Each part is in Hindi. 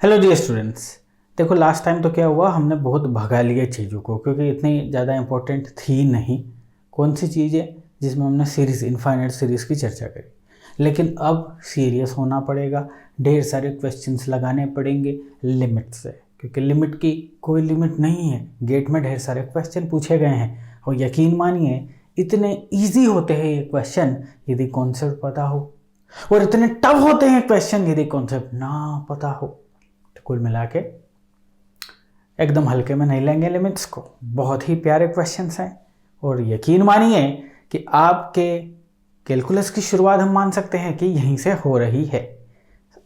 Hello dear students. देखो लास्ट टाइम तो क्या हुआ, हमने बहुत भगा लिया चीज़ों को क्योंकि इतनी ज़्यादा इंपॉर्टेंट थी नहीं। कौन सी चीज़ है जिसमें हमने सीरीज़ इनफाइनाइट सीरीज़ की चर्चा करी, लेकिन अब सीरियस होना पड़ेगा। ढेर सारे क्वेश्चंस लगाने पड़ेंगे लिमिट से, क्योंकि लिमिट की कोई लिमिट नहीं है। गेट में ढेर सारे क्वेश्चन पूछे गए हैं और यकीन मानिए इतने ईजी होते हैं ये क्वेश्चन यदि कॉन्सेप्ट पता हो, और इतने टफ होते हैं क्वेश्चन यदि कॉन्सेप्ट ना पता हो। तो कुल मिला के एकदम हल्के में नहीं लेंगे लिमिट्स को। बहुत ही प्यारे क्वेश्चंस हैं और यकीन मानिए कि आपके कैलकुलस की शुरुआत हम मान सकते हैं कि यहीं से हो रही है।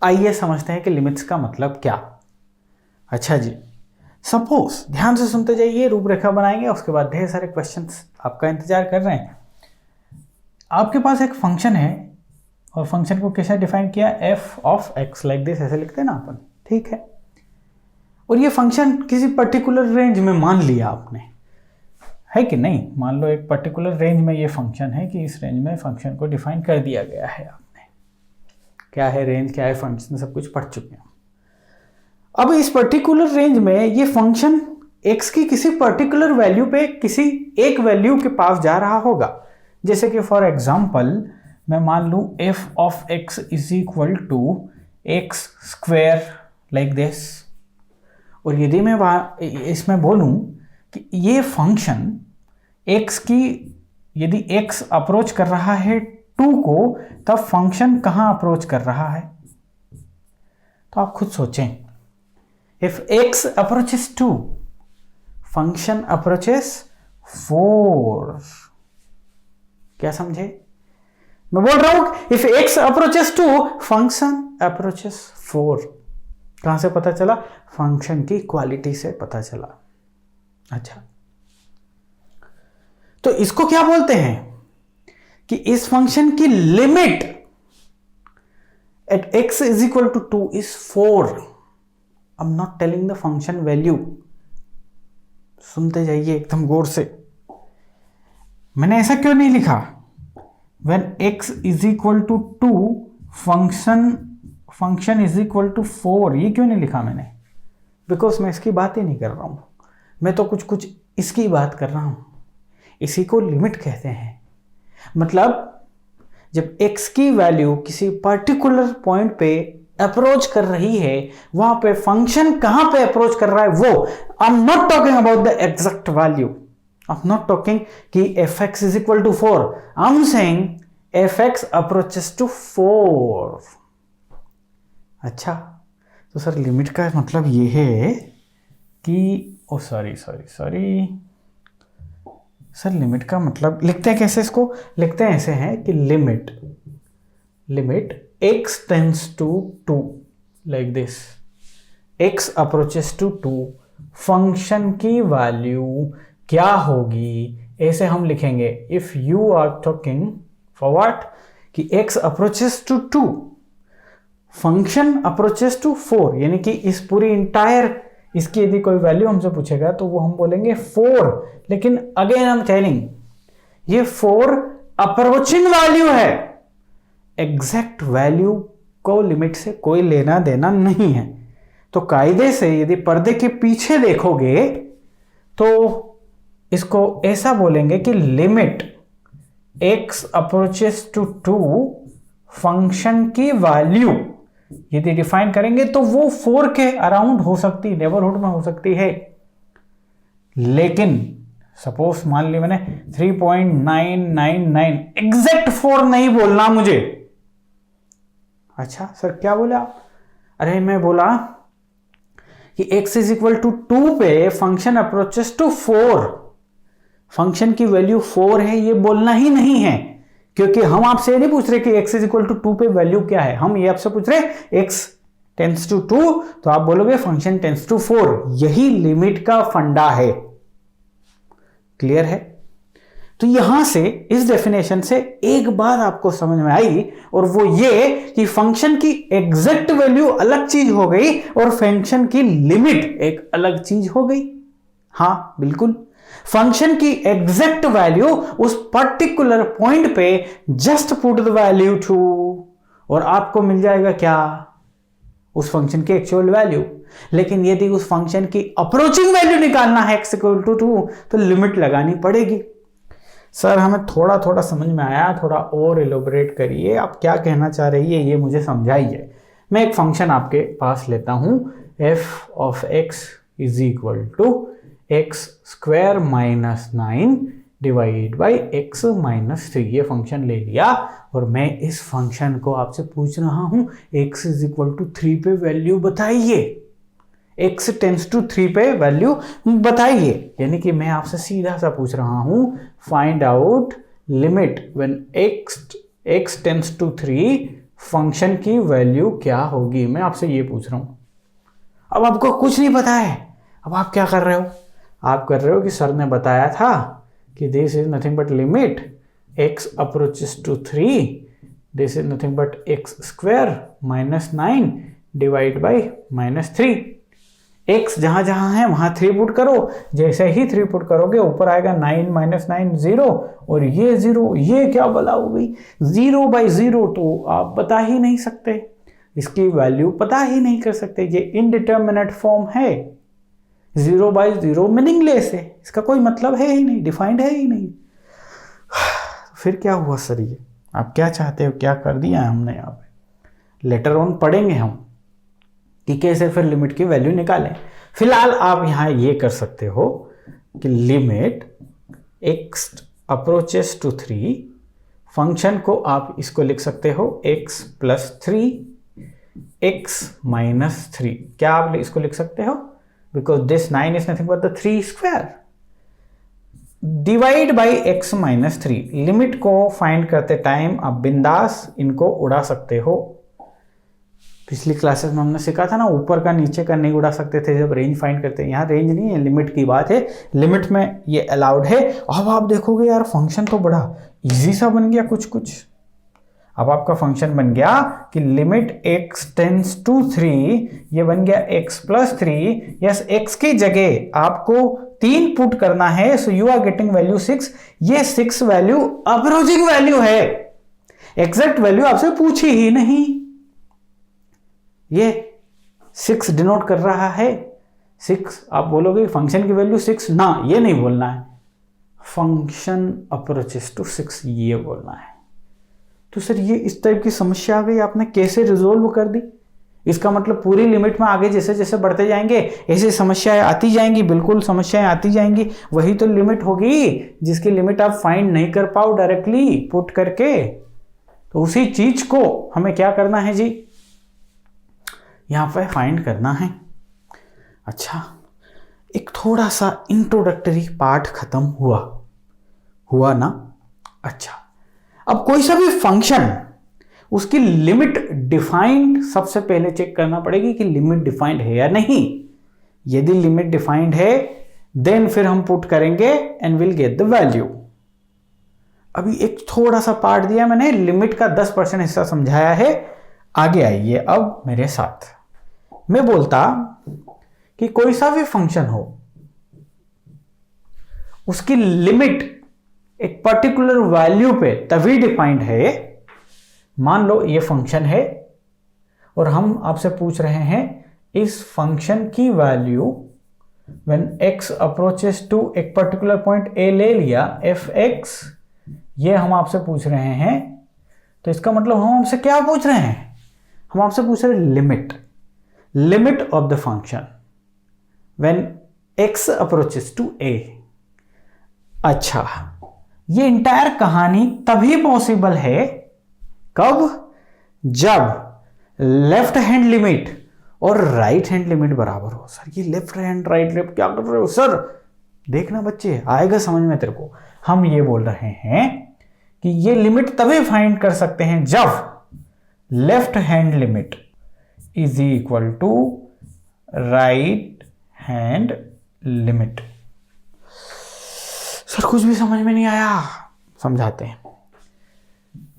आइए समझते हैं कि लिमिट्स का मतलब क्या। अच्छा जी, सपोज ध्यान से सुनते जाइए, रूपरेखा बनाएंगे, उसके बाद ढेर सारे क्वेश्चंस आपका इंतजार कर रहे हैं। आपके पास एक फंक्शन है और फंक्शन को कैसे डिफाइन किया, F of x like this, ऐसे लिखते हैं ना अपन, ठीक है। और ये फंक्शन किसी पर्टिकुलर रेंज में मान लिया आपने, है कि नहीं। मान लो एक पर्टिकुलर रेंज में ये फंक्शन है कि इस रेंज में फंक्शन को डिफाइन कर दिया गया है आपने। क्या है रेंज, क्या है फंक्शन, सब कुछ पढ़ चुके हैं। अब इस पर्टिकुलर रेंज में ये फंक्शन x की किसी पर्टिकुलर वैल्यू पे किसी एक वैल्यू के पास जा रहा होगा। जैसे कि फॉर एग्जाम्पल मैं मान लूँ f of x is equal to x square like this. और यदि मैं इसमें बोलूं कि ये फंक्शन x की, यदि x अप्रोच कर रहा है 2 को, तब फंक्शन कहां अप्रोच कर रहा है। तो आप खुद सोचें, if x approaches 2, function approaches 4। क्या समझे? मैं बोल रहा हूं if x approaches 2, function approaches 4। कहां से पता चला? फंक्शन की क्वालिटी से पता चला। अच्छा, तो इसको क्या बोलते हैं कि इस फंक्शन की limit at x is equal to 2 is 4। I am not telling the function value. सुनते जाइए एकदम गौर से। मैंने ऐसा क्यों नहीं लिखा when x is equal to 2 function is equal to 4, ये क्यों नहीं लिखा मैंने? बिकॉज मैं इसकी बात ही नहीं कर रहा हूं, मैं तो कुछ इसकी बात कर रहा हूं। इसी को लिमिट कहते हैं। मतलब जब x की वैल्यू किसी पर्टिकुलर पॉइंट पे अप्रोच कर रही है, वहां पे फंक्शन कहां पे अप्रोच कर रहा है वो। I am not talking about the exact value. I am not talking कि fx is equal to 4। I am saying fx approaches to 4। अच्छा, तो सर लिमिट का मतलब ये है कि सॉरी सर, लिमिट का मतलब लिखते हैं कैसे? इसको लिखते हैं ऐसे हैं कि limit x tends to 2 like this, x approaches to 2, function की वैल्यू क्या होगी, ऐसे हम लिखेंगे। If you are talking for what, कि x approaches to 2, function approaches to 4, यानी कि इस पूरी इंटायर इसकी यदि कोई वैल्यू हमसे पूछेगा तो वो हम बोलेंगे 4। लेकिन अगेन आई एम टेलिंग, ये 4 अप्रोचिंग वैल्यू है। एग्जैक्ट वैल्यू को लिमिट से कोई लेना देना नहीं है। तो कायदे से यदि पर्दे के पीछे देखोगे तो इसको ऐसा बोलेंगे कि limit x approaches to 2, function की वैल्यू यदि डिफाइन करेंगे तो वो 4 के अराउंड हो सकती, नेबरहुड में हो सकती है। लेकिन सपोज मान ली मैंने 3.999, एग्जैक्ट 4 नहीं बोलना मुझे। अच्छा सर क्या बोला? अरे मैं बोला कि x इज इक्वल टू 2 पे फंक्शन अप्रोचेस टू 4, फंक्शन की वैल्यू 4 है, ये बोलना ही नहीं है। क्योंकि हम आपसे ये नहीं पूछ रहे कि x इज इक्वल टू 2 पे वैल्यू क्या है, हम ये आपसे पूछ रहे x टेंड्स टू 2, तो आप बोलोगे फंक्शन टेंड्स टू 4। यही लिमिट का फंडा है। क्लियर है? तो यहां से इस डेफिनेशन से एक बात आपको समझ में आई, और वो ये कि फंक्शन की एग्जैक्ट वैल्यू अलग चीज हो गई और फंक्शन की लिमिट एक अलग चीज हो गई। हां बिल्कुल, फंक्शन की एग्जैक्ट वैल्यू उस पर्टिकुलर पॉइंट पे just put the value to, और आपको मिल जाएगा क्या? उस फंक्शन की एक्चुअल वैल्यू। लेकिन यदि उस फंक्शन की अप्रोचिंग वैल्यू निकालना है x इक्वल टू 2 तो लिमिट लगानी पड़ेगी। सर हमें थोड़ा थोड़ा समझ में आया, थोड़ा और एलोबरेट करिए, आप क्या कहना चाह रही है ये मुझे समझाइए। मैं एक फंक्शन आपके पास लेता हूं, f of x is equal to x square minus 9 divide by x minus 3। ये फंक्शन ले लिया और मैं इस फंक्शन को आपसे पूछ रहा हूं x इज इक्वल टू 3 पे वैल्यू बताइए, x टेंस टू 3 पे वैल्यू बताइए। यानी कि मैं आपसे सीधा सा पूछ रहा हूं find out limit when x tends to 3 function की वैल्यू क्या होगी। मैं आपसे ये पूछ रहा हूं। अब आपको कुछ नहीं पता है, अब आप क्या कर रहे हो, आप कर रहे हो कि सर ने बताया था कि this is nothing but limit x approaches to 3, this is nothing but x square minus 9 divide by minus 3। x जहां जहां है वहां 3 पुट करो, जैसे ही 3 पुट करोगे ऊपर आएगा 9 माइनस 9 0 और ये 0, ये क्या बला हो गई 0 बाई 0, तो आप बता ही नहीं सकते, इसकी वैल्यू पता ही नहीं कर सकते। ये इनडिटर्मिनेट फॉर्म है, 0 बाई 0 मीनिंगलेस है, इसका कोई मतलब है ही नहीं, डिफाइंड है ही नहीं। फिर क्या हुआ सर, ये आप क्या चाहते हो, क्या कर दिया है हमने यहाँ पे। लेटर ऑन पढ़ेंगे हम कि कैसे फिर लिमिट की वैल्यू निकालें। फिलहाल आप यहाँ ये कर सकते हो कि limit x approaches to 3, function को आप इसको लिख सकते हो x प्लस 3 x माइनस 3। क्या आप इसको लिख सकते हो, because this 9 is nothing but the 3 square divide by x minus 3। Limit को फाइंड करते टाइम आप बिंदास इनको उड़ा सकते हो। पिछली क्लासेस में हमने सीखा था ना, ऊपर का नीचे का नहीं उड़ा सकते थे जब रेंज फाइंड करते हैं। यहाँ रेंज नहीं है, लिमिट की बात है, लिमिट में ये अलाउड है। अब आप देखोगे यार फंक्शन तो बड़ा इजी सा बन गया कुछ कुछ। अब आपका फंक्शन बन गया कि लिमिट x टेंस टू 3, ये बन गया x प्लस 3। यस, x की जगह आपको 3 पुट करना है, so you are getting value 6। ये 6 वैल्यू अप्रोचिंग वैल्यू है, एग्जैक्ट वैल्यू आपसे पूछी ही नहीं। ये 6 डिनोट कर रहा है 6। आप बोलोगे फंक्शन की वैल्यू 6 ना, ये नहीं बोलना है, फंक्शन अप्रोचेस टू 6 ये बोलना है। तो सर ये इस टाइप की समस्या आ गई, आपने कैसे रिजोल्व कर दी। इसका मतलब पूरी लिमिट में आगे जैसे जैसे बढ़ते जाएंगे ऐसे समस्याएं आती जाएंगी, बिल्कुल समस्याएं आती जाएंगी। वही तो लिमिट होगी जिसकी लिमिट आप फाइंड नहीं कर पाओ डायरेक्टली पुट करके। तो उसी चीज को हमें क्या करना है जी, यहाँ पे फाइंड करना है। अच्छा, एक थोड़ा सा इंट्रोडक्टरी पार्ट खत्म हुआ ना। अच्छा, अब कोई सा भी फंक्शन उसकी लिमिट डिफाइंड सबसे पहले चेक करना पड़ेगी कि लिमिट डिफाइंड है या नहीं। यदि लिमिट डिफाइंड है देन फिर हम पुट करेंगे and will get the value. अभी एक थोड़ा सा पार्ट दिया मैंने, लिमिट का 10% हिस्सा समझाया है। आगे आइए अब मेरे साथ। मैं बोलता कि कोई सा भी फंक्शन हो उसकी लिमिट एक पर्टिकुलर वैल्यू पे तभी डिफाइंड है। मान लो ये फंक्शन है और हम आपसे पूछ रहे हैं इस फंक्शन की value when x approaches to एक पर्टिकुलर पॉइंट a ले लिया fx, ये हम आपसे पूछ रहे हैं। तो इसका मतलब हम आपसे क्या पूछ रहे हैं, हम आपसे पूछ रहे हैं limit of the function when x approaches to a। अच्छा, ये इंटायर कहानी तभी पॉसिबल है कब, जब लेफ्ट हैंड लिमिट और राइट हैंड लिमिट बराबर हो। सर ये लेफ्ट हैंड राइट लेफ्ट क्या कर रहे हो सर, देखना बच्चे आएगा समझ में तेरे को। हम ये बोल रहे हैं कि ये लिमिट तभी फाइंड कर सकते हैं जब left hand limit is equal to right hand limit. Sir कुछ भी समझ में नहीं आया, समझाते हैं।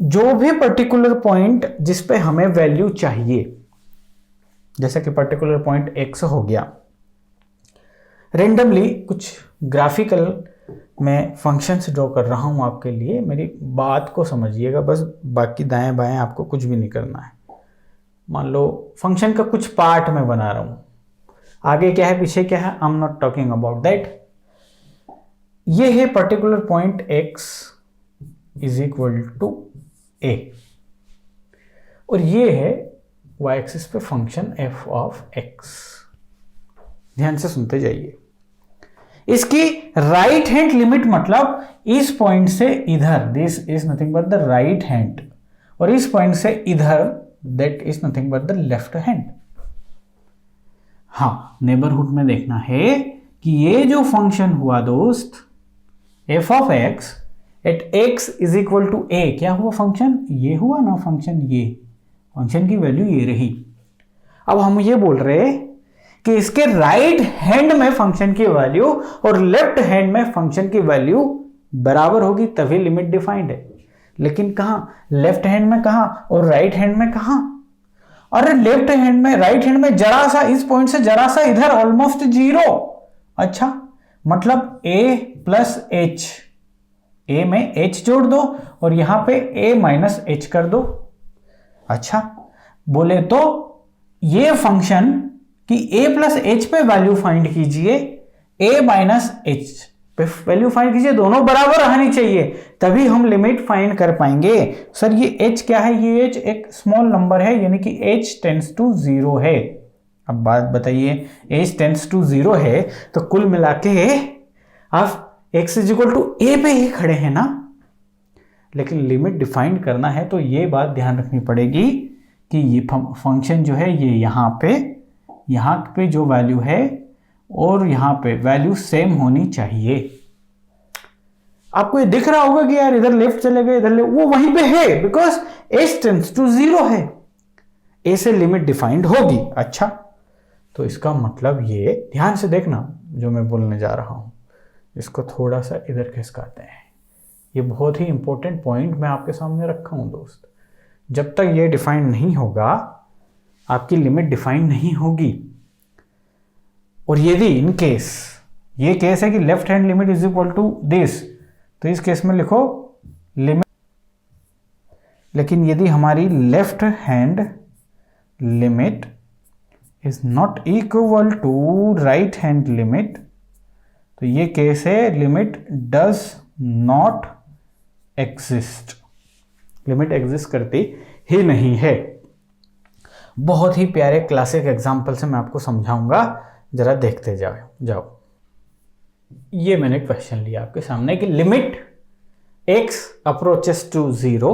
जो भी पर्टिकुलर पॉइंट जिस पे हमें वैल्यू चाहिए, जैसे कि पर्टिकुलर पॉइंट x हो गया, रेंडमली कुछ ग्राफिकल मैं फंक्शंस ड्रॉ कर रहा हूं आपके लिए, मेरी बात को समझिएगा बस, बाकी दाएं बाएं आपको कुछ भी नहीं करना है। मान लो फंक्शन का कुछ पार्ट मैं बना रहा हूं, आगे क्या है पीछे क्या है, I am not talking about that. ये है particular point x is equal to a, और ये है y एक्सिस पे फंक्शन f ऑफ x। ध्यान से सुनते जाइए। इसकी राइट हैंड लिमिट मतलब इस पॉइंट से इधर, this is nothing but the right hand, और इस पॉइंट से इधर, that is nothing but the left hand. हाँ, नेबरहुड में देखना है कि ये जो फंक्शन हुआ दोस्त f of x at x is equal to a, क्या हुआ फंक्शन, ये हुआ ना फंक्शन, ये फंक्शन की वैल्यू ये रही। अब हम ये बोल रहे हैं कि इसके राइट हैंड में फंक्शन की वैल्यू और लेफ्ट हैंड में फंक्शन की वैल्यू बराबर होगी, तभी लिमिट डिफाइंड है। लेकिन कहां, लेफ्ट हैंड में कहां और राइट हैंड में कहां? अरे लेफ्ट हैंड में, राइट हैंड में जरा सा, इस पॉइंट से जरा सा इधर, ऑलमोस्ट 0। अच्छा, मतलब a प्लस h, a में h जोड़ दो और यहां पे a माइनस h कर दो। अच्छा, बोले तो ये फंक्शन कि a प्लस h पे वैल्यू फाइंड कीजिए, a माइनस h पे वैल्यू फाइंड कीजिए, दोनों बराबर आनी चाहिए, तभी हम लिमिट फाइंड कर पाएंगे। सर ये h क्या है, ये h एक स्मॉल नंबर है, यानी कि h टेंड्स टू 0 है। अब बात बताइए, h टेंड्स टू 0 है तो कुल मिला के आप x is equal to a पे ही खड़े हैं ना। लेकिन लिमिट डिफाइन करना है तो ये बात ध्यान रखनी पड़ेगी कि ये फंक्शन जो है ये यहाँ पे जो वैल्यू है और यहाँ पे वैल्यू सेम होनी चाहिए। आपको ये दिख रहा होगा कि यार इधर लेफ्ट चले गए, इधर वो वहीं पे है, बिकॉज h टेंड्स टू 0 है, a से लिमिट डिफाइंड होगी। अच्छा, तो इसका मतलब ये, ध्यान से देखना जो मैं बोलने जा रहा हूं, इसको थोड़ा सा इधर खिसकाते हैं। ये बहुत ही इंपॉर्टेंट पॉइंट मैं आपके सामने रखा हूं दोस्त। जब तक ये डिफाइन नहीं होगा आपकी लिमिट डिफाइन नहीं होगी। और यदि इन केस, ये केस है कि left hand limit is equal to this, तो इस केस में लिखो लिमिट। लेकिन यदि हमारी left hand limit is not equal to right hand limit, तो ये केस है limit does not exist, limit exist करती ही नहीं है। बहुत ही प्यारे क्लासिक एग्जाम्पल से मैं आपको समझाऊंगा, जरा देखते जाओ। ये मैंने क्वेश्चन लिया आपके सामने कि limit x approaches to 0,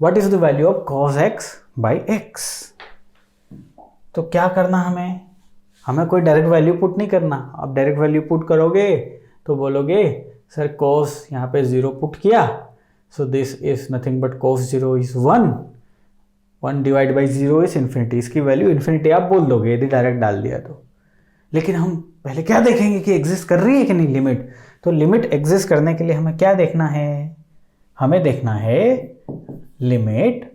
what is the value of cos x by x। तो क्या करना, हमें कोई डायरेक्ट वैल्यू पुट नहीं करना। आप डायरेक्ट वैल्यू पुट करोगे तो बोलोगे सर cos यहाँ पे 0 पुट किया, सो this is nothing but cos 0 is 1 divide by 0 is infinity. इसकी वैल्यू इन्फिनिटी आप बोल दोगे यदि डायरेक्ट डाल दिया तो। लेकिन हम पहले क्या देखेंगे कि एग्जिस्ट कर रही है कि नहीं लिमिट। तो लिमिट एग्जिस्ट करने के लिए हमें क्या देखना है, हमें देखना है limit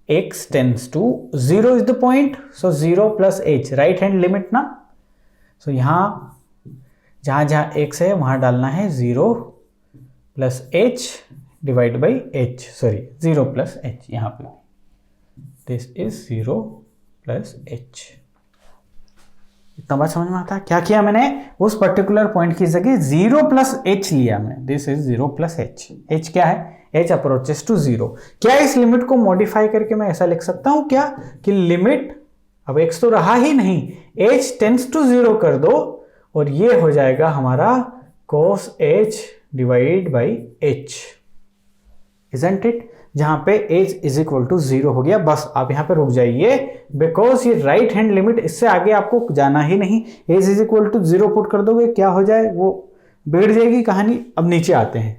x tends to 0 is the point, so 0 plus h, right hand limit ना। सो यहाँ जहाँ x है वहाँ डालना है 0 plus h divide by h, sorry 0 plus h, यहाँ पे दिस इज 0 प्लस h। इतना बात समझ में आता है। क्या किया मैंने, उस पर्टिकुलर पॉइंट की जगह 0 प्लस h लिया मैंने, this is 0 plus h। h क्या है, h अप्रोचेस टू 0। क्या इस लिमिट को मॉडिफाई करके मैं ऐसा लिख सकता हूं क्या कि लिमिट, अब x तो रहा ही नहीं, h टेंड्स टू 0 कर दो और ये हो जाएगा हमारा cos h divide by h, isn't it. जहां पे h इज इक्वल टू 0 हो गया। बस आप यहां पे रुक जाइए, बिकॉज ये राइट हैंड लिमिट, इससे आगे आपको जाना ही नहीं। h is equal to 0 put कर दोगे, क्या हो जाए, वो बैठ जाएगी कहानी। अब नीचे आते हैं,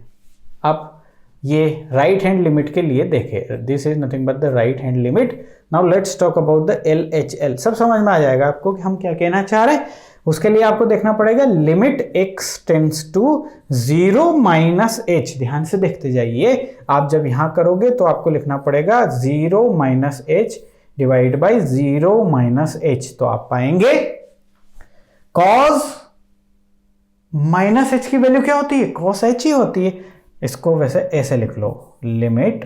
अब ये राइट हैंड लिमिट के लिए देखें, this is nothing but the right hand limit. Now let's talk about the LHL। सब समझ में आ जाएगा आपको कि हम क्या कहना चाह रहे हैं। उसके लिए आपको देखना पड़ेगा limit x tends to 0 minus h। ध्यान से देखते जाइए, आप जब यहां करोगे तो आपको लिखना पड़ेगा 0 minus h divide by 0 minus h। तो आप पाएंगे cos माइनस h की वैल्यू क्या होती है, cos h ही होती है। इसको वैसे ऐसे लिख लो, लिमिट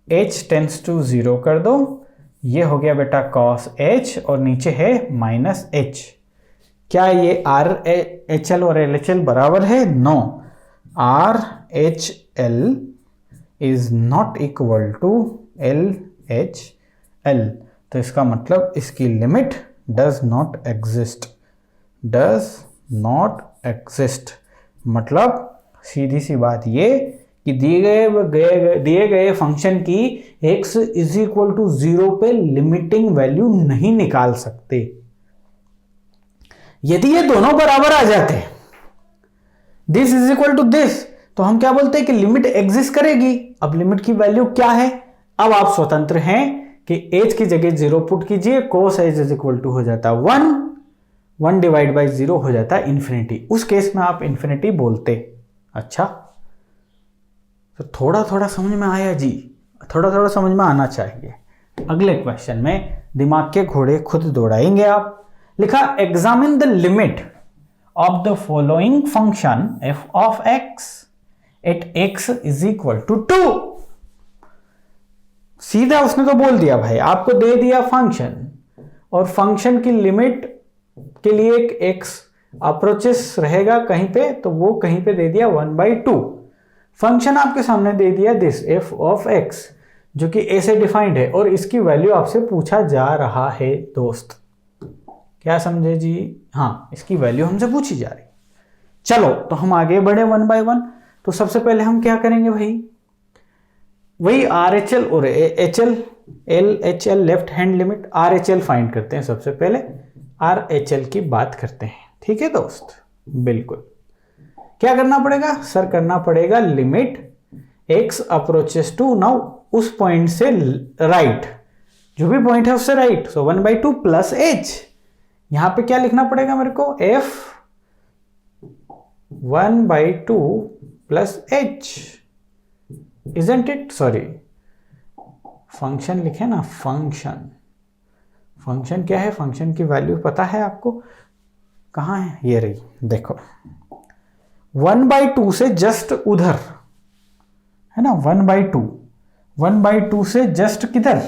h टेंड्स टू 0 कर दो, ये हो गया बेटा cos h और नीचे है माइनस h। क्या ये RHL और LHL बराबर है? No, RHL is not equal to LHL। तो इसका मतलब इसकी limit does not exist, does not exist. मतलब सीधी सी बात ये कि दिए गए फंक्शन की x इज इक्वल टू 0 पे लिमिटिंग वैल्यू नहीं निकाल सकते। यदि ये दोनों बराबर आ जाते, this is equal to this, तो हम क्या बोलते हैं कि लिमिट एग्जिस्ट करेगी। अब लिमिट की वैल्यू क्या है? अब आप स्वतंत्र हैं कि h की जगह 0 पुट कीजिए, cos h is equal to हो जाता 1 डिवाइड बाई 0 हो जाता है इन्फिनिटी। उस केस में आप इन्फिनिटी बोलते। अच्छा, तो थोड़ा थोड़ा समझ में आया जी, थोड़ा थोड़ा समझ में आना चाहिए। अगले क्वेश्चन में दिमाग के घोड़े खुद दौड़ाएंगे आप। लिखा examine the limit of the following function f of x at x is equal to 2। सीधा उसने तो बोल दिया भाई, आपको दे दिया फंक्शन और फंक्शन की लिमिट के लिए एक x अप्रोचेस रहेगा कहीं पे, तो वो कहीं पे दे दिया 1/2। फंक्शन आपके सामने दे दिया दिस f ऑफ x जो कि a से डिफाइंड है और इसकी वैल्यू आपसे पूछा जा रहा है दोस्त। क्या समझे जी? हाँ, इसकी वैल्यू हमसे पूछी जा रही। चलो तो हम आगे बढ़े 1 बाय 1। तो सबसे पहले हम क्या करेंगे भाई, वही RHL और HL LHL left hand limit RHL find करते हैं। सबसे पहले RHL की बात करते हैं, ठीक है दोस्त? बिल्कुल। क्या करना पड़ेगा सर? करना पड़ेगा limit x approaches to, now उस पॉइंट से राइट, जो भी पॉइंट है उससे राइट, सो 1/2 प्लस h। यहां पे क्या लिखना पड़ेगा मेरे को? f 1/2 plus h, isn't it? Sorry, function लिखे ना, फंक्शन। फंक्शन क्या है? फंक्शन की वैल्यू पता है आपको? कहां है? ये रही, देखो 1/2 से जस्ट उधर है ना, 1/2 से जस्ट किधर?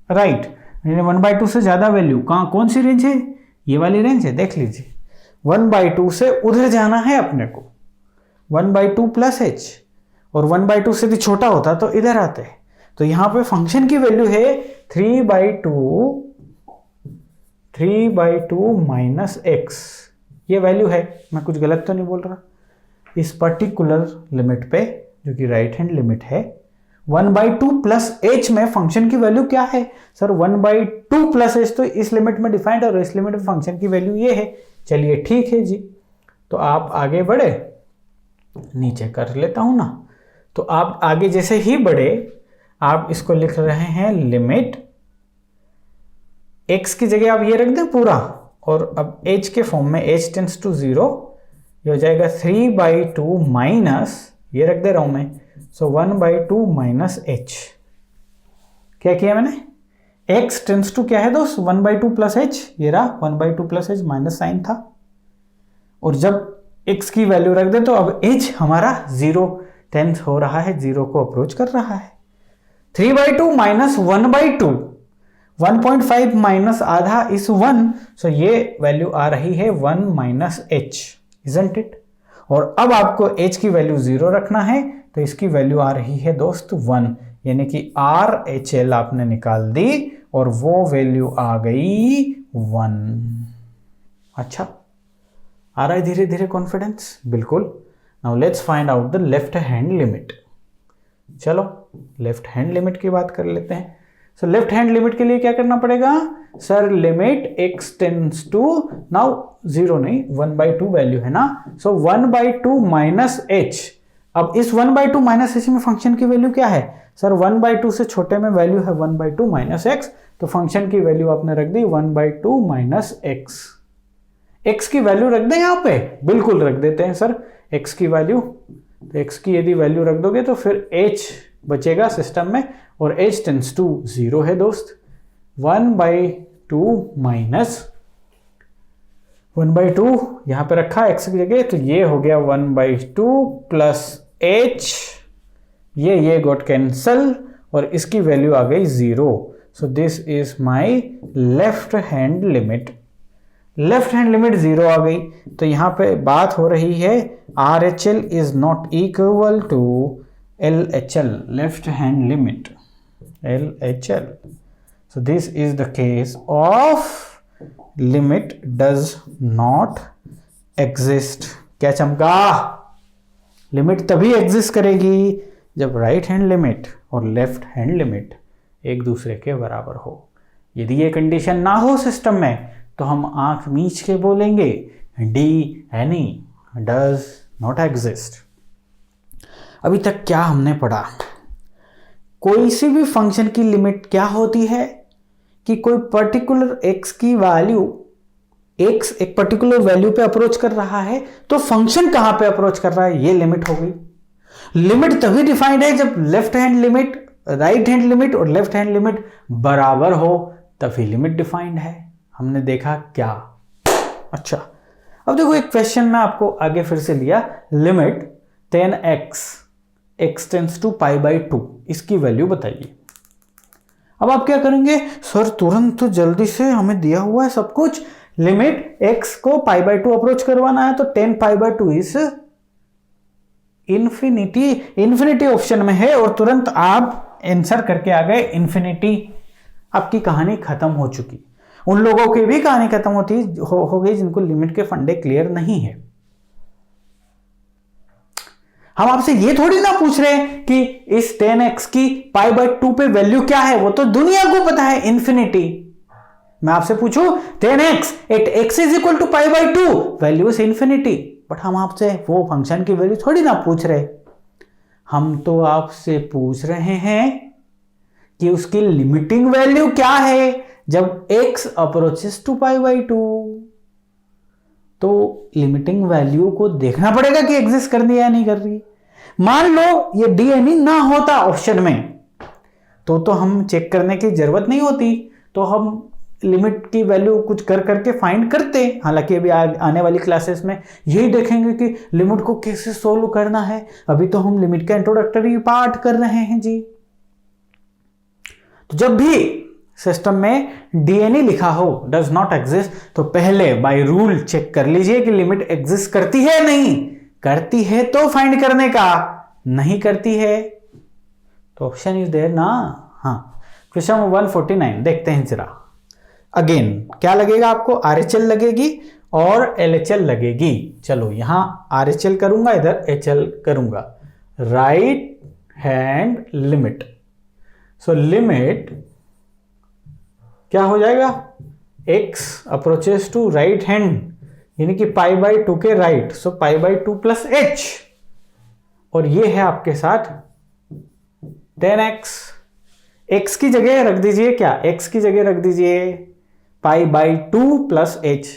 राइट। 1/2 से ज्यादा वैल्यू कहां, कौन सी रेंज है? ये वाली रेंज है, देख लीजिए। 1/2 से उधर जाना है अपने को, 1/2 प्लस h, और 1/2 से भी छोटा होता तो इधर आते। तो यहां पे फंक्शन की वैल्यू है 3/2 माइनस x। ये वैल्यू है, मैं कुछ गलत तो नहीं बोल रहा? इस पर्टिकुलर लिमिट पे जो कि राइट हैंड लिमिट है, 1/2 प्लस h में फंक्शन की वैल्यू क्या है सर? 1/2 प्लस h तो इस लिमिट में डिफाइंड और इस लिमिट में फंक्शन की वैल्यू ये है। चलिए ठीक है जी, तो आप आगे बढ़े, नीचे कर लेता हूं ना। तो आप आगे जैसे ही बढ़े, आप इसको लिख रहे हैं लिमिट x की जगह आप ये रख दें पूरा, और अब h के फॉर्म में h टेंड्स टू 0, ये हो जाएगा 3/2 माइनस, ये रख दे रहा हूं मैं, सो 1/2 माइनस h। क्या किया मैंने? x टेंड्स टू क्या है दोस्त? 1/2 प्लस h, ये रहा 1/2 प्लस h, माइनस साइन था। और जब x की वैल्यू रख दे तो अब h हमारा 0 टेंस हो रहा है, 0 को अप्रोच कर रहा है। 3/2 माइनस 1/2, 1.5 माइनस आधा इस 1, सो ये वैल्यू आ रही है 1 माइनस h, इजंट इट? और अब आपको h की वैल्यू 0 रखना है, तो इसकी वैल्यू आ रही है दोस्त 1, यानी कि RHL आपने निकाल दी और वो वैल्यू आ गई 1। अच्छा, आ रहा है धीरे धीरे कॉन्फिडेंस? बिल्कुल। Now let's find out the left hand limit. चलो लेफ्ट हैंड लिमिट की बात कर लेते हैं। सो लेफ्ट हैंड लिमिट के लिए क्या करना पड़ेगा sir? Limit x tends to, now 0 नहीं, 1/2 वैल्यू है ना, सो 1/2 माइनस h। अब इस 1/2 माइनस h में फंक्शन की वैल्यू क्या है सर? 1/2 से छोटे में वैल्यू है 1/2 माइनस x, तो फंक्शन की वैल्यू आपने रख दी 1/2 माइनस x। x की वैल्यू रख दें यहाँ पे? बिल्कुल रख देते हैं सर x की वैल्यू। तो x की यदि वैल्यू रख दोगे तो फिर h बचेगा सिस्टम में, और h टेंड्स टू 0 है दोस्त। 1/2 माइनस 1/2 यहां पे रखा x की जगह, तो ये हो गया 1/2 प्लस h, ये गॉट कैंसल और इसकी वैल्यू आ गई 0। So this is my left hand limit. Left hand limit 0 आ गई, तो यहाँ पे बात हो रही है RHL is not equal to LHL, left hand limit LHL। So this is the case of limit does not exist. क्या चमका? लिमिट तभी एग्जिस्ट करेगी जब राइट हैंड लिमिट और लेफ्ट हैंड लिमिट एक दूसरे के बराबर हो। यदि ये कंडीशन ना हो सिस्टम में तो हम आंख मीच के बोलेंगे DNE डज नॉट एग्जिस्ट। अभी तक क्या हमने पढ़ा? कोई सी भी फंक्शन की लिमिट क्या होती है कि कोई पर्टिकुलर x की वैल्यू, x एक पर्टिकुलर वैल्यू पे अप्रोच कर रहा है तो फंक्शन कहां पे अप्रोच कर रहा है, ये लिमिट हो गई। लिमिट तभी डिफाइंड है जब left hand limit, right hand limit और लेफ्ट हैंड लिमिट बराबर हो, तभी लिमिट डिफाइंड है। हमने देखा क्या? अच्छा, अब देखो एक क्वेश्चन में आपको आगे फिर से लिया, limit 10x x tends to π/2, इसकी वैल्यू बताइए। अब आप क्या करेंगे? सर तुरंत तो जल्दी से हमें दिया हुआ है सब कुछ, लिमिट x को π/2 अप्रोच करवाना है तो 10 π/2 इज इंफिनिटी। इंफिनिटी ऑप्शन में है और तुरंत आप आंसर करके आ गए इंफिनिटी। आपकी कहानी खत्म हो चुकी। उन लोगों की भी कहानी खत्म होती हो गई जिनको लिमिट के फंडे क्लियर नहीं है। हम आपसे ये थोड़ी ना पूछ रहे कि इस 10x की π/2 पे वैल्यू क्या है, वो तो दुनिया को पता है, इंफिनिटी। मैं आपसे पूछूं 10x at x is equal to π/2, value is infinity. But हम आपसे वो फंक्शन की वैल्यू थोड़ी ना पूछ रहे। हम तो आपसे पूछ रहे हैं कि उसकी लिमिटिंग वैल्यू क्या है जब x अप्रोचेस टू π/2। तो लिमिटिंग वैल्यू को देखना पड़ेगा कि एग्जिस्ट कर रही है या नहीं कर रही। मान लो ये DNE ना होता ऑप्शन में तो हम चेक करने की जरूरत नहीं होती, तो हम लिमिट की वैल्यू कुछ कर करके फाइंड करते। हालांकि अभी आने वाली क्लासेस में यही देखेंगे कि लिमिट को कैसे सोल्व करना है। अभी तो हम लिमिट का इंट्रोडक्टरी पार्ट कर रहे हैं जी। तो जब भी सिस्टम में DNE लिखा हो डज नॉट एग्जिस्ट, तो पहले बाय रूल चेक कर लीजिए कि लिमिट एग्जिस्ट करती है नहीं। करती है तो फाइंड करने का, नहीं करती है तो ऑप्शन इज देयर ना। हाँ, क्वेश्चन 149 देखते हैं जरा। अगेन क्या लगेगा आपको? RHL लगेगी और LHL लगेगी। चलो यहां RHL करूंगा, इधर HL करूंगा। Right hand limit, so limit क्या हो जाएगा? x approaches to right hand यानी कि π/2 के राइट, सो π/2 प्लस h, और ये है आपके साथ 10x। x की जगह रख दीजिए क्या? x की जगह रख दीजिए π/2 प्लस h,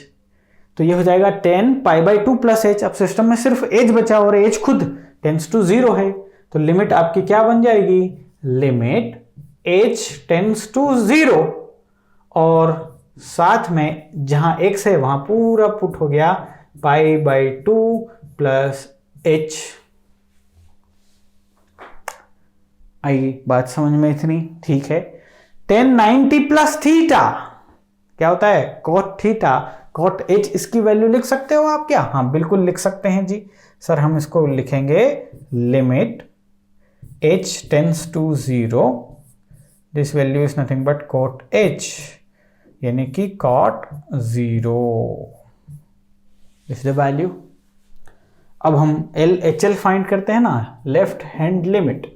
तो ये हो जाएगा 10 π/2 प्लस h। अब सिस्टम में सिर्फ h बचा और h खुद टेंड्स टू 0 है, तो लिमिट आपकी क्या बन जाएगी? लिमिट h टेंड्स टू 0 और साथ में जहां x है वहां पूरा पुट हो गया π/2 प्लस h। आई बात समझ में इतनी? ठीक है। 1090 प्लस थीटा क्या होता है? cot थीटा, cot h, इसकी वैल्यू लिख सकते हो आप क्या? हाँ बिल्कुल लिख सकते हैं जी। सर हम इसको लिखेंगे limit h tends to 0, this value is nothing but cot h यानी कि cot 0 इज द वैल्यू। अब हम LHL फाइंड करते हैं ना, लेफ्ट हैंड लिमिट।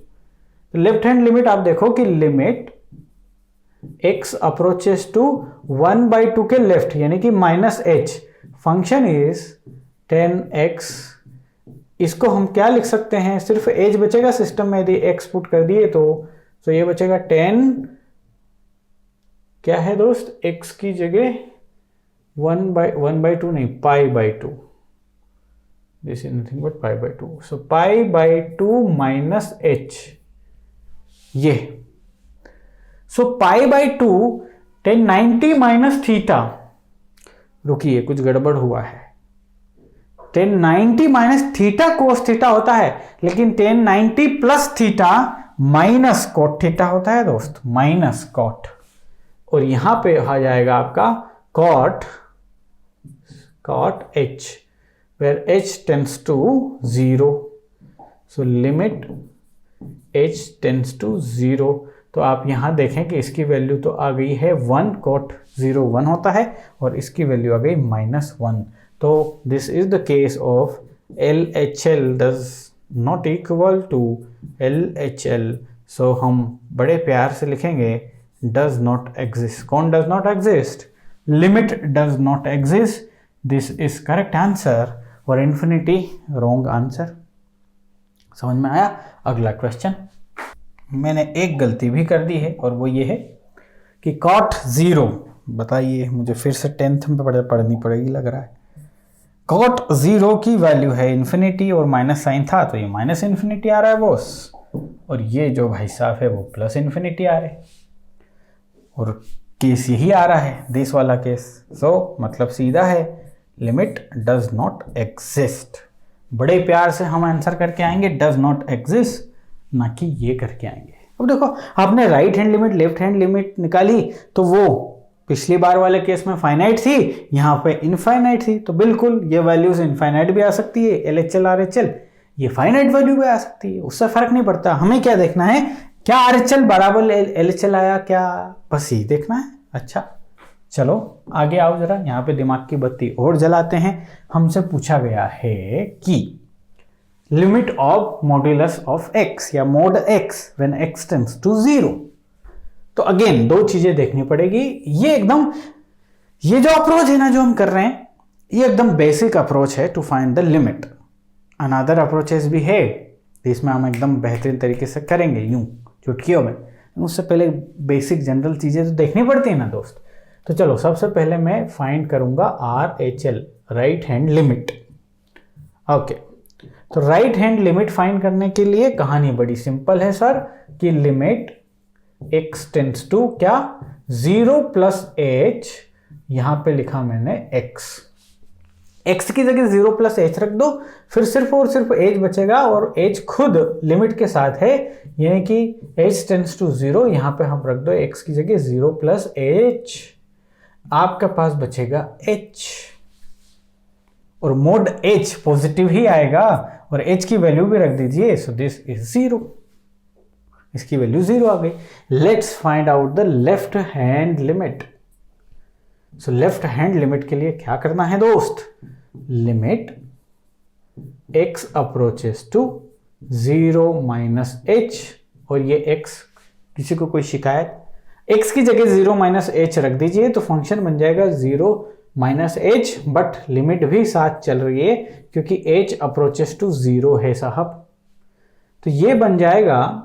तो लेफ्ट हैंड लिमिट आप देखो कि लिमिट x अप्रोचेस टू 1/2 के लेफ्ट यानी कि -h, फंक्शन इज 10x। इसको हम क्या लिख सकते हैं? सिर्फ h बचेगा सिस्टम में यदि x पुट कर दिए तो ये बचेगा 10 क्या है दोस्त? x की जगह 1/2 नहीं, π/2, this is nothing but π/2, so π/2 minus h, ये सो π/2 1090 माइनस थीटा। रुकिए कुछ गड़बड़ हुआ है। 1090 माइनस थीटा कोस थीटा होता है, लेकिन 1090 plus theta minus cot theta होता है दोस्त, माइनस कॉट। और यहाँ पे आ जाएगा आपका cot h where h tends to 0. So limit h tends to 0. तो आप यहाँ देखें कि इसकी वैल्यू तो आ गई है 1, cot 0 1 होता है और इसकी वैल्यू आ गई -1. तो this is the case of LHL does not equal to LHL. सो हम बड़े प्यार से लिखेंगे does not exist. कौन does not exist? Limit does not exist. This is correct answer. और infinity wrong answer. समझ में आया? अगला क्वेश्चन. मैंने एक गलती भी कर दी है और वो ये है कि cot 0, बताइए, मुझे फिर से 10th में पढ़नी पड़ेगी लग रहा है. cot 0 की वैल्यू है इन्फिनिटी और माइनस साइन था तो ये माइनस इन्फिनिटी आ रहा है बॉस, और ये जो भाई साहब है वो प्लस इन्फिनिटी आ रहा है, और केस यही आ रहा है, दिस वाला केस. सो मतलब सीधा है, लिमिट डज नॉट एग्जिस्ट. बड़े प्यार से हम आंसर करके आएंगे डज नॉट एग्जिस्ट, ना कि ये करके आएंगे. अब देखो, आपने right hand limit left hand limit निकाली तो वो पिछली बार वाले केस में फाइनाइट थी, यहाँ पे इनफाइनाइट थी, तो बिल्कुल ये वैल्यूज इनफाइनाइट भी आ सकती है, LHL RHL ये फाइनाइट वैल्यू भी आ सकती है, उससे फर्क नहीं पड़ता. हमें क्या देखना है, क्या RHL बराबर LHL आया क्या, बस यही देखना है. अच्छा चलो आगे आओ जरा, यहाँ पे दिमाग की बत्ती और जलाते हैं. हमसे पूछा गया है कि limit of modulus of x या mod x when x tends to 0. तो अगेन दो चीजें देखनी पड़ेगी. ये जो अप्रोच है ना जो हम कर रहे हैं, ये एकदम बेसिक अप्रोच है to find the limit. Another approaches भी है, इसमें हम एकदम बेहतरीन तरीके से करेंगे यूं चुटकियों में. उससे पहले बेसिक जनरल चीजें तो देखनी पड़ती है ना दोस्त. तो चलो सबसे पहले मैं फाइंड करूंगा RHL, right hand limit. Okay, तो राइट हैंड लिमिट फाइंड करने के लिए कहानी बड़ी सिंपल है सर, कि लिमिट x टेंड्स टू क्या 0 प्लस h, यहां पे लिखा मैंने x की जगह 0 प्लस h रख दो, फिर सिर्फ और सिर्फ h बचेगा, और h खुद लिमिट के साथ है, यानी कि h टेंड्स टू 0, यहां पे हम रख दो x की जगह 0 प्लस h, आपके पास बचेगा h, और मोड h पॉजिटिव ही आएगा, और h की वैल्यू भी रख दीजिए. सो दिस इज 0, इसकी वैल्यू 0 आ गई. Let's find out the left hand limit. So left hand limit के लिए क्या करना है दोस्त, limit x approaches to 0 minus h, और ये x, किसी को कोई शिकायत, x की जगह 0 माइनस h रख दीजिए तो फंक्शन बन जाएगा 0 माइनस h, बट लिमिट भी साथ चल रही है क्योंकि h अप्रोचेस टू 0 है साहब. तो ये बन जाएगा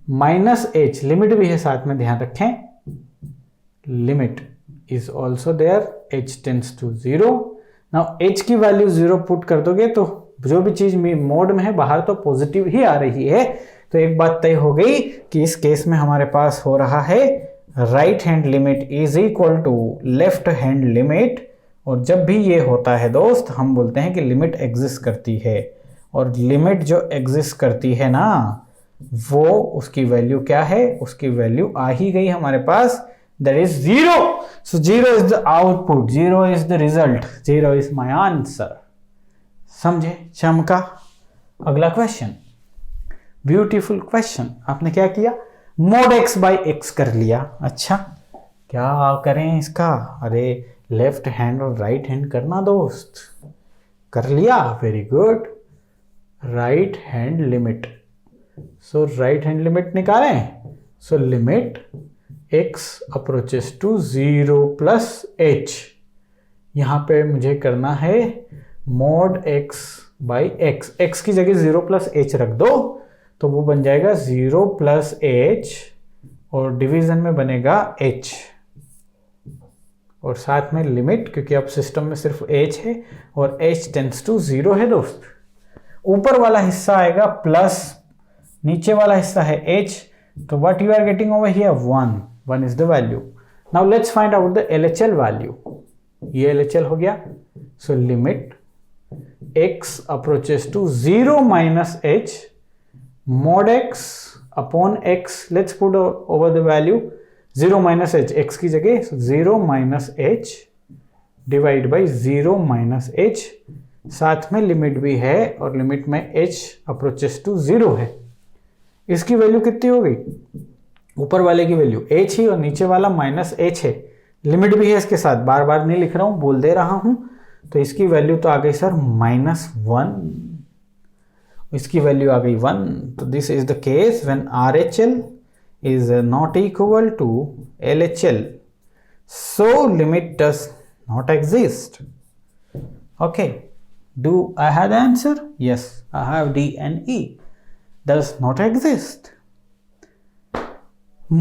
माइनस h, लिमिट भी है साथ में, ध्यान रखें, limit is also there, h tends to 0. Now h की वैल्यू 0 पुट कर दोगे तो जो भी चीज मोड में है बाहर तो पॉजिटिव ही आ रही है. तो एक बात तय हो गई कि इस केस में हमारे पास हो रहा है right hand limit is equal to left hand limit. और जब भी ये होता है दोस्त, हम बोलते हैं कि लिमिट एग्जिस्ट करती है, और लिमिट जो एग्जिस्ट करती है ना, वो उसकी वैल्यू क्या है, उसकी वैल्यू आ ही गई हमारे पास, that is 0. So 0 is the output, 0 is the result, 0 is my answer. समझे, चमका. अगला क्वेश्चन, ब्यूटीफुल क्वेश्चन. आपने क्या किया, मोड x बाई x कर लिया. अच्छा क्या करें इसका, अरे लेफ्ट हैंड और राइट हैंड करना दोस्त, कर लिया, very good. Right hand limit, so right hand limit निकालें. So limit x approaches to 0 plus h, यहां पे मुझे करना है मोड x बाई x की जगह 0 प्लस h रख दो तो वो बन जाएगा 0 प्लस h, और डिवीजन में बनेगा h, और साथ में लिमिट, क्योंकि अब सिस्टम में सिर्फ h है और h टेंड्स टू 0 है दोस्त. ऊपर वाला हिस्सा आएगा प्लस, नीचे वाला हिस्सा है h, तो what you are getting over here 1 is the value. Now let's find out the LHL value. ये LHL हो गया. So limit x approaches to 0 minus h mod x upon x, let's put over the value, 0 minus H, x की जगह 0 minus H divide by 0 minus H, साथ में लिमिट भी है और लिमिट में h अप्रोचेस टू 0 है। इसकी वैल्यू कितनी हो गई, ऊपर वाले की वैल्यू h ही और नीचे वाला माइनस h है, लिमिट भी है इसके साथ, बार बार नहीं लिख रहा हूं, बोल दे रहा हूं। तो इसकी वैल्यू तो आ गई सर -1, इसकी वैल्यू आ गई 1। तो this is the case when RHL is not equal to LHL, so limit does not exist. Okay, do I have the answer? Yes, I have D and E, does not exist.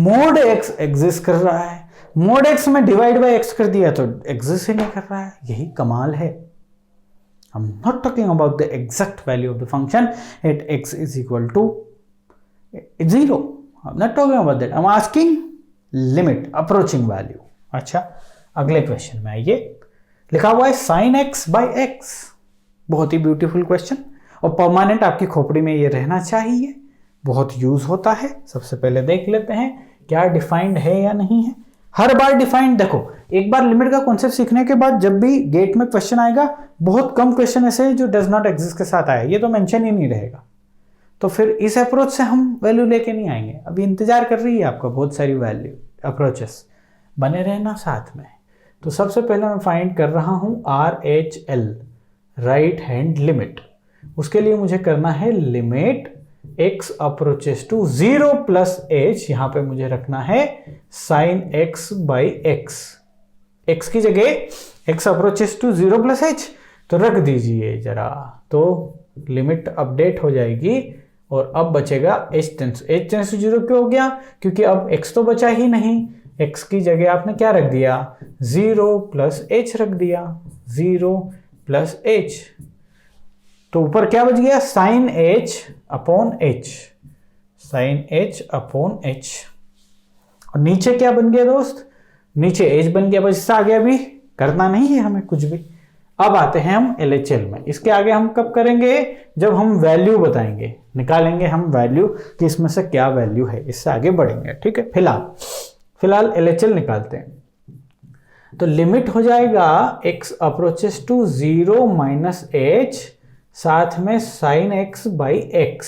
mod x exist कर रहा है, mod x में डिवाइड बाय x कर दिया तो exist ही नहीं कर रहा है, यही कमाल है। I'm not talking about the exact value of the function at x is equal to 0. I'm not talking about that. I'm asking limit approaching value. अच्छा, अगले क्वेश्चन में आइए, लिखा हुआ है sin x by x, बहुत ही ब्यूटीफुल क्वेश्चन और परमानेंट आपकी खोपड़ी में ये रहना चाहिए, बहुत यूज होता है। सबसे पहले देख लेते हैं क्या डिफाइंड है या नहीं है। हर बार डिफाइंड, देखो एक बार लिमिट का कॉन्सेप्ट सीखने के बाद जब भी गेट में क्वेश्चन आएगा, बहुत कम क्वेश्चन ऐसे हैं जो डज नॉट एग्जिस्ट के साथ आए, ये तो मेंशन ही नहीं रहेगा। तो फिर इस अप्रोच से हम वैल्यू लेके नहीं आएंगे, अभी इंतजार कर रही है आपका बहुत सारी वैल्यू अप्रोचेस, बने रहना साथ में। तो सबसे पहले मैं फाइंड कर रहा हूं RHL, राइट हैंड लिमिट। उसके लिए मुझे करना है limit x approaches to 0 plus h, यहां पे मुझे रखना है sin x by x, x की जगह x approaches to 0 plus h तो रख दीजिए जरा, तो लिमिट अपडेट हो जाएगी और अब बचेगा h टेंस टू 0 क्यों हो गया, क्योंकि अब x तो बचा ही नहीं, x की जगह आपने क्या रख दिया 0 प्लस h रख दिया, 0 प्लस h, तो ऊपर क्या बच गया sin h upon h, sin h upon h, और नीचे क्या बन गया दोस्त, नीचे h बन गया, बस इससे आगे अभी करना नहीं है हमें कुछ भी। अब आते हैं हम LHL में, इसके आगे हम कब करेंगे, जब हम वैल्यू बताएंगे, निकालेंगे हम वैल्यू कि इसमें से क्या वैल्यू है, इससे आगे बढ़ेंगे, ठीक है। फिलहाल LHL निकालते हैं, तो लिमिट हो जाएगा x approaches to 0 minus h, साथ में sin x by x।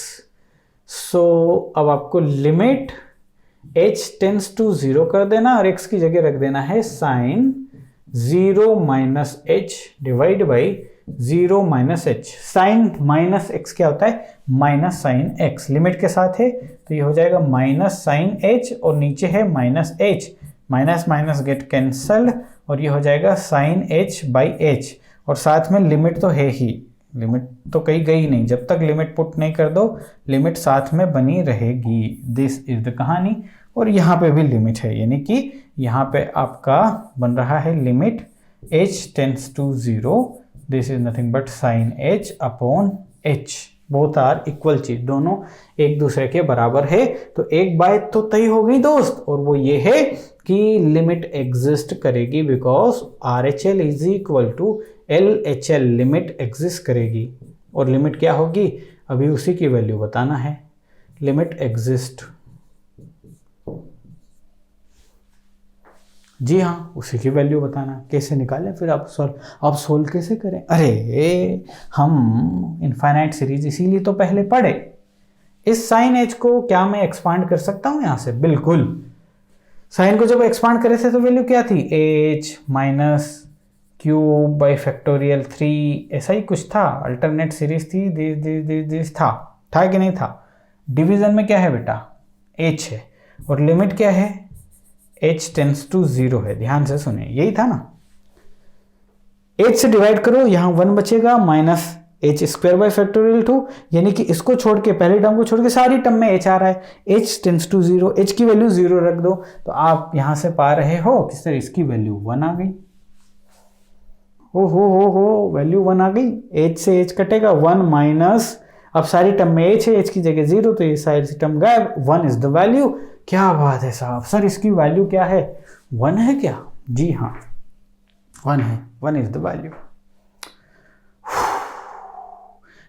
So अब आपको लिमिट h टेंस टू 0 कर देना और x की जगह रख देना है sin 0 minus h divide by 0 minus h। Sine minus x क्या होता है, माइनस साइन x, लिमिट के साथ है तो ये हो जाएगा माइनस साइन h और नीचे है minus h, minus minus get cancelled और ये हो जाएगा साइन h बाई h, और साथ में लिमिट तो है ही, लिमिट तो कहीं गई नहीं, जब तक लिमिट पुट नहीं कर दो लिमिट साथ में बनी रहेगी। दिस इज द कहानी, और यहाँ पे भी लिमिट है, यानी कि यहाँ पे आपका बन रहा है limit h tends to 0, this is nothing but sine h upon h, both are equal चीज, दोनों एक दूसरे के बराबर है। तो एक बात तो तय हो गई दोस्त, और वो ये है कि लिमिट एग्जिस्ट करेगी because RHL is equal to LHL, limit exist करेगी। और लिमिट क्या होगी, अभी उसी की वैल्यू बताना है, लिमिट एग्जिस्ट, जी हाँ उसी की वैल्यू बताना। कैसे निकालें फिर आप सोल्व कैसे करें, अरे हम इनफाइनाइट सीरीज इसीलिए तो पहले पढ़े। इस साइन h को क्या मैं एक्सपांड कर सकता हूं यहां से, बिल्कुल। साइन को जब एक्सपांड करे थे तो वैल्यू क्या थी, h minus cube by factorial 3, ऐसा ही कुछ था, अल्टरनेट सीरीज थी, दिस था कि नहीं था। डिवीजन में क्या है बेटा, h है, और लिमिट क्या है, h टेंस टू 0 है, ध्यान से सुने, यही था ना। h से डिवाइड करो, यहां 1 बचेगा, minus h square by factorial 2, यानी कि इसको छोड़ के, पहले टर्म को छोड़ के सारी टर्म में h आ रहा है, h टेंस टू 0, h की वैल्यू 0 रख दो, तो आप यहां से पा रहे हो कि सर इसकी वैल्यू 1 आ गई। हो वैल्यू 1 आ गई, h से h कटेगा, 1 माइनस, अब सारी टर्म में h है, h की जगह 0, तो ये सारी टर्म गायब, 1 इज द वैल्यू। क्या बात है साहब, सर इसकी वैल्यू क्या है, 1 है क्या, जी हाँ 1 है, 1 is the value.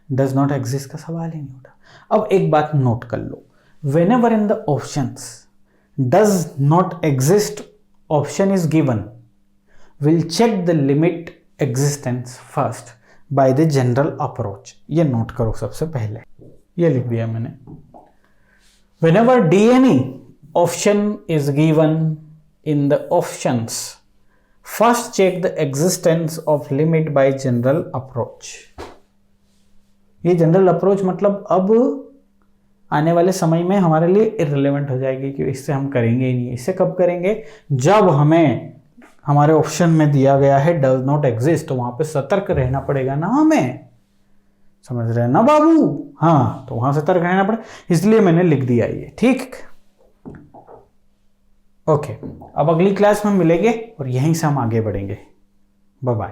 Does not exist का सवाल ही नहीं उठा। अब एक बात नोट कर लो, whenever in the options does not exist option is given, will check the limit existence first by the general approach. ये नोट करो सबसे पहले, ये लिख दिया मैंने। Whenever DNE option is given in the options, first check the existence of limit by general approach. ये जनरल अप्रोच मतलब अब आने वाले समय में हमारे लिए इररिलेवेंट हो जाएगी कि इससे हम करेंगे ही नहीं। इससे कब करेंगे? जब हमें हमारे ऑप्शन में दिया गया है डज नॉट एग्जिस्ट, तो वहां पे सतर्क रहना पड़ेगा ना हमें, समझ रहे हैं ना बाबू? हाँ, तो वहां सतर्क रहना पड़े, इसलिए मैंने लिख दिया ये। ठीक, ओके। अब अगली क्लास में मिलेंगे और यहीं से हम आगे बढ़ेंगे। Bye bye.